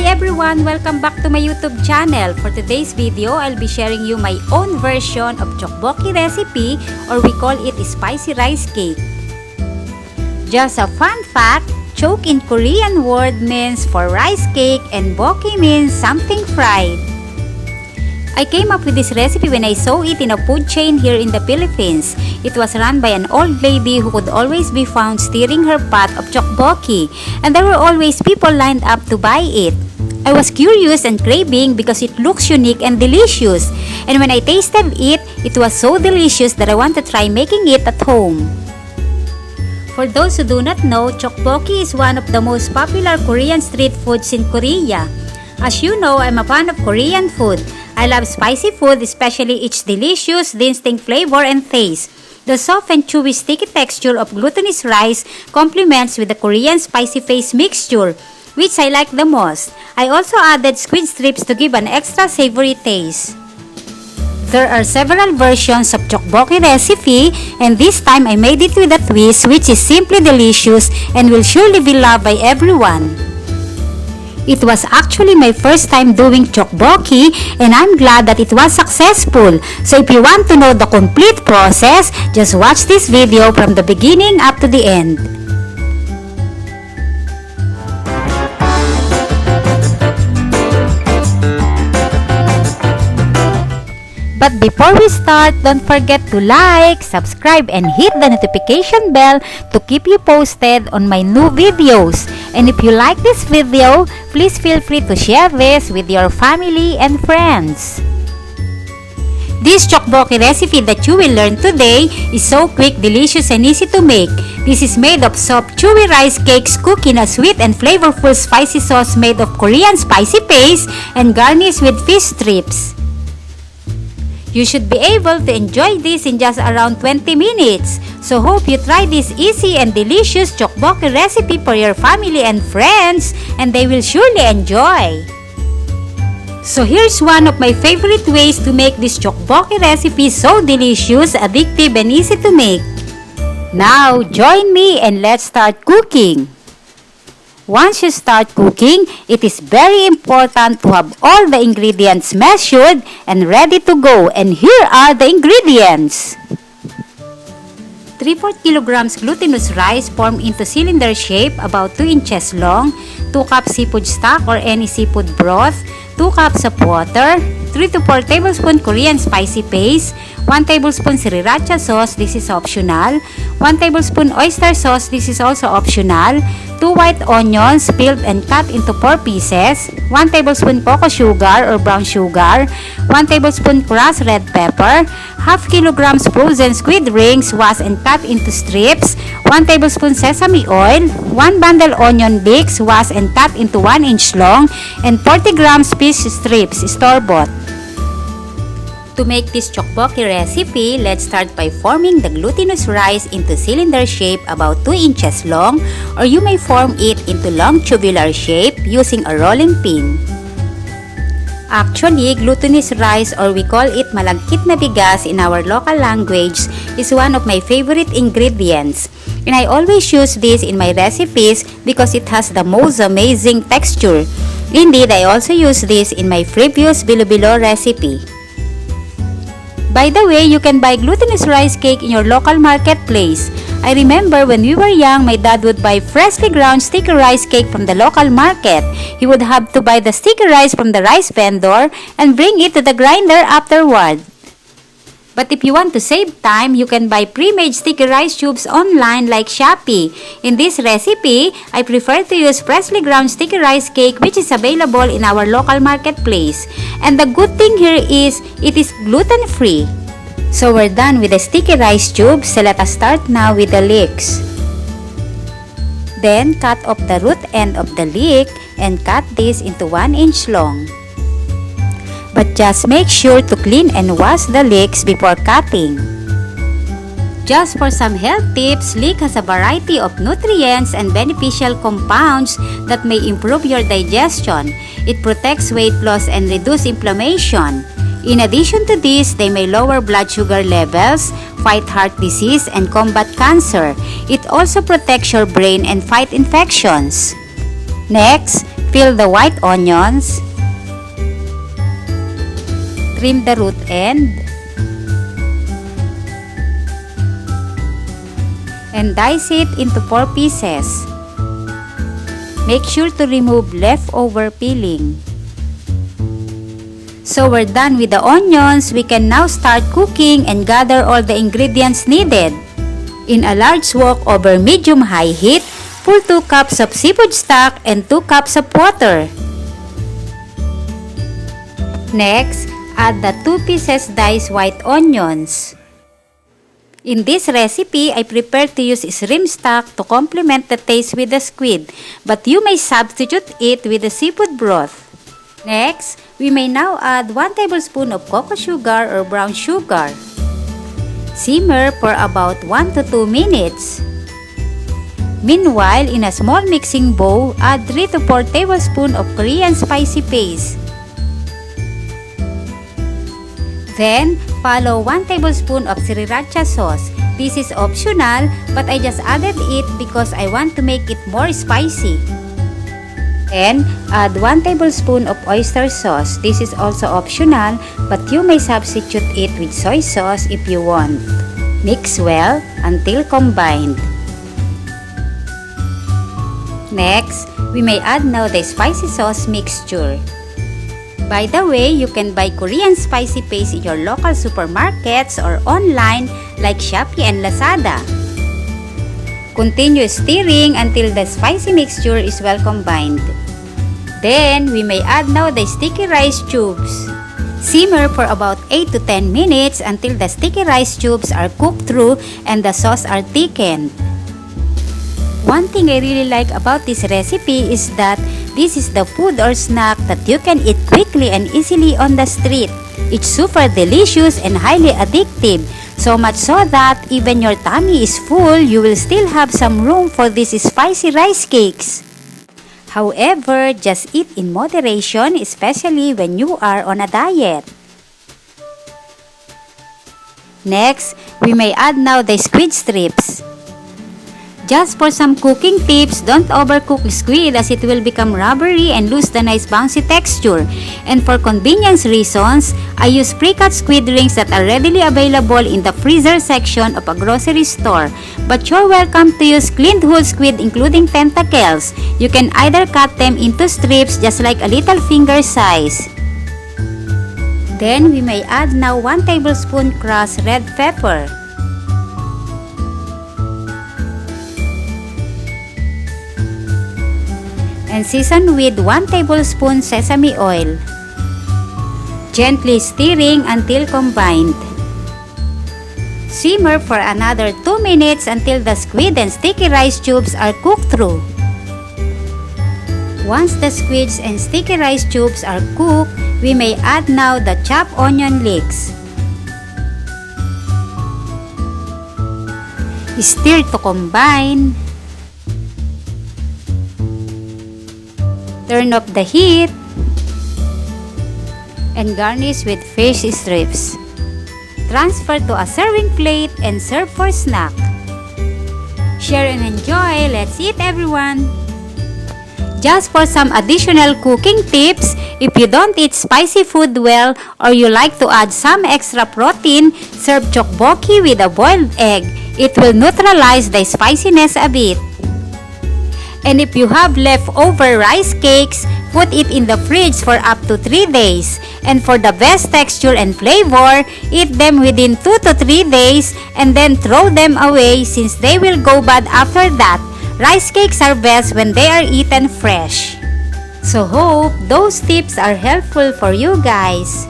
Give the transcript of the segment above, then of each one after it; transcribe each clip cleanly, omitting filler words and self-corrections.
everyone! Welcome back to my YouTube channel. For today's video, I'll be sharing you my own version of tteokbokki recipe, or we call it spicy rice cake. Just a fun fact, tteok in Korean word means for rice cake and bokki means something fried. I came up with this recipe when I saw it in a food chain here in the Philippines. It was run by an old lady who could always be found stirring her pot of tteokbokki, and there were always people lined up to buy it. I was curious and craving because it looks unique and delicious, and when I tasted it, it was so delicious that I want to try making it at home. For those who do not know, tteokbokki is one of the most popular Korean street foods in Korea. As you know, I'm a fan of Korean food. I love spicy food, especially its delicious, distinct flavor and taste. The soft and chewy sticky texture of glutinous rice complements with the Korean spicy paste mixture, which I like the most. I also added squid strips to give an extra savory taste. There are several versions of tteokbokki recipe, and this time I made it with a twist which is simply delicious and will surely be loved by everyone. It was actually my first time doing tteokbokki, and I'm glad that it was successful. So if you want to know the complete process, just watch this video from the beginning up to the end. But before we start, don't forget to like, subscribe, and hit the notification bell to keep you posted on my new videos. And if you like this video, please feel free to share this with your family and friends. This tteokbokki recipe that you will learn today is so quick, delicious, and easy to make. This is made of soft, chewy rice cakes cooked in a sweet and flavorful spicy sauce made of Korean spicy paste and garnished with fish strips. You should be able to enjoy this in just around 20 minutes. So hope you try this easy and delicious tteokbokki recipe for your family and friends, and they will surely enjoy. So here's one of my favorite ways to make this tteokbokki recipe so delicious, addictive, and easy to make. Now join me and let's start cooking. Once you start cooking, it is very important to have all the ingredients measured and ready to go. And here are the ingredients. 3/4 kilograms glutinous rice formed into cylinder shape about 2 inches long, 2 cups seafood stock or any seafood broth, 2 cups of water, 3 to 4 tablespoons Korean spicy paste, 1 tablespoon SHRIRACHA sauce, this is optional, 1 tablespoon oyster sauce, this is also optional, 2 white onions peeled and cut into 4 pieces, 1 tablespoon coco sugar or brown sugar, 1 tablespoon crushed red pepper, half kilograms frozen squid rings washed and cut into strips, 1 tablespoon sesame oil, 1 bundle onion leeks washed and cut into 1 inch long, and 40 grams fish strips store-bought. To make this tteokbokki recipe, let's start by forming the glutinous rice into cylinder shape about 2 inches long, or you may form it into long tubular shape using a rolling pin. Actually, glutinous rice, or we call it malagkit na bigas in our local language, is one of my favorite ingredients. And I always use this in my recipes because it has the most amazing texture. Indeed, I also use this in my previous bilo-bilo recipe. By the way, you can buy glutinous rice cake in your local marketplace. I remember when we were young, my dad would buy freshly ground sticky rice cake from the local market. He would have to buy the sticky rice from the rice vendor and bring it to the grinder afterward. But if you want to save time, you can buy pre-made sticky rice tubes online like Shopee. In this recipe, I prefer to use freshly ground sticky rice cake which is available in our local marketplace. And the good thing here is, it is gluten-free. So we're done with the sticky rice tubes, so let us start now with the leeks. Then cut off the root end of the leek and cut this into 1 inch long. But just make sure to clean and wash the leeks before cutting. Just for some health tips, leek has a variety of nutrients and beneficial compounds that may improve your digestion. It protects weight loss and reduce inflammation. In addition to this, they may lower blood sugar levels, fight heart disease, and combat cancer. It also protects your brain and fight infections. Next, Peel the white onions. Trim the root end. And dice it into 4 pieces. Make sure to remove leftover peeling. So we're done with the onions. We can now start cooking and gather all the ingredients needed. In a large wok over medium-high heat, pour 2 cups of seafood stock and 2 cups of water. Next, add the 2 pieces diced white onions. In this recipe, I prepare to use shrimp stock to complement the taste with the squid, but you may substitute it with the seafood broth. Next, we may now add 1 tablespoon of cocoa sugar or brown sugar. Simmer for about 1 to 2 minutes. Meanwhile, in a small mixing bowl, add 3 to 4 tablespoons of Korean spicy paste. Then, follow 1 tablespoon of sriracha sauce. This is optional, but I just added it because I want to make it more spicy. Then, add 1 tablespoon of oyster sauce. This is also optional, but you may substitute it with soy sauce if you want. Mix well until combined. Next, we may add now the spicy sauce mixture. By the way, you can buy Korean spicy paste in your local supermarkets or online like Shopee and Lazada. Continue stirring until the spicy mixture is well combined. Then, we may add now the sticky rice tubes. Simmer for about 8 to 10 minutes until the sticky rice tubes are cooked through and the sauce are thickened. One thing I really like about this recipe is that this is the food or snack that you can eat quickly and easily on the street. It's super delicious and highly addictive, so much so that even your tummy is full, you will still have some room for these spicy rice cakes. However, just eat in moderation, especially when you are on a diet. Next, we may add now the squid strips. Just for some cooking tips, don't overcook squid as it will become rubbery and lose the nice bouncy texture. And for convenience reasons, I use pre-cut squid rings that are readily available in the freezer section of a grocery store. But you're welcome to use cleaned whole squid including tentacles. You can either cut them into strips just like a little finger size. Then we may add now 1 tablespoon crushed red pepper. And season with 1 tablespoon sesame oil. Gently stirring until combined. Simmer for another 2 minutes until the squid and sticky rice tubes are cooked through. Once the squids and sticky rice tubes are cooked, we may add now the chopped onion leeks. Stir to combine. Turn off the heat and garnish with fish strips. Transfer to a serving plate and serve for snack. Share and enjoy. Let's eat, everyone! Just for some additional cooking tips, if you don't eat spicy food well or you like to add some extra protein, serve tteokbokki with a boiled egg. It will neutralize the spiciness a bit. And if you have leftover rice cakes, put it in the fridge for up to 3 days. And for the best texture and flavor, eat them within 2 to 3 days and then throw them away since they will go bad after that. Rice cakes are best when they are eaten fresh. So hope those tips are helpful for you guys.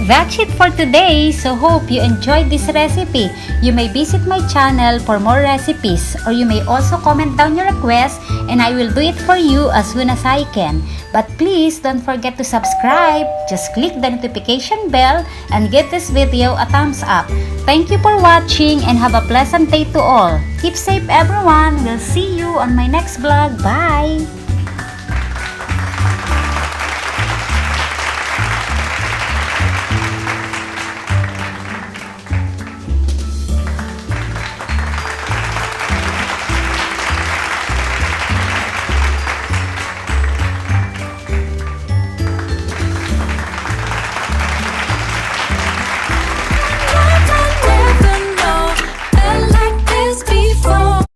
That's it for today, so hope you enjoyed this recipe. You may visit my channel for more recipes, or you may also comment down your request and I will do it for you as soon as I can. But please don't forget to subscribe. Just click the notification bell and give this video a thumbs up. Thank you for watching and have a pleasant day to all. Keep safe, everyone. We'll see you on my next vlog. Bye!